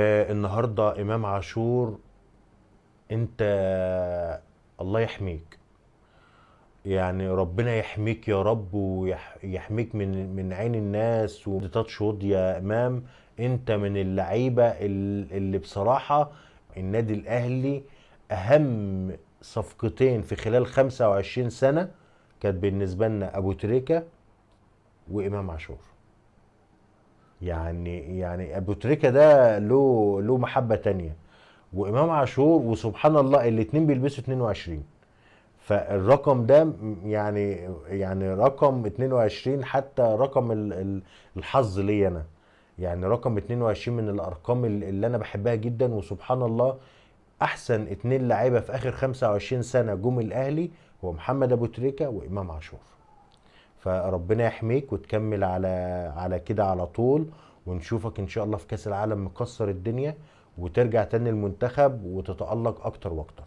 النهارده امام عاشور، انت الله يحميك. يعني ربنا يحميك يا رب، ويحميك من عين الناس وتاتش وود يا امام. انت من اللعيبه اللي بصراحه النادي الاهلي اهم صفقتين في خلال 25 سنه كانت بالنسبه لنا ابو تريكه وامام عاشور. يعني ابو تريكه ده له محبه تانية، وامام عاشور وسبحان الله الاتنين بيلبسوا 22. فالرقم ده يعني رقم 22، حتى رقم الحظ لي انا. يعني رقم 22 من الارقام اللي انا بحبها جدا. وسبحان الله احسن اتنين لعيبه في اخر 25 سنه جم الاهلي هو محمد ابو تريكه وامام عاشور. فربنا يحميك وتكمل على كده على طول، ونشوفك ان شاء الله في كاس العالم مكسر الدنيا، وترجع تاني المنتخب وتتألق اكتر واكتر.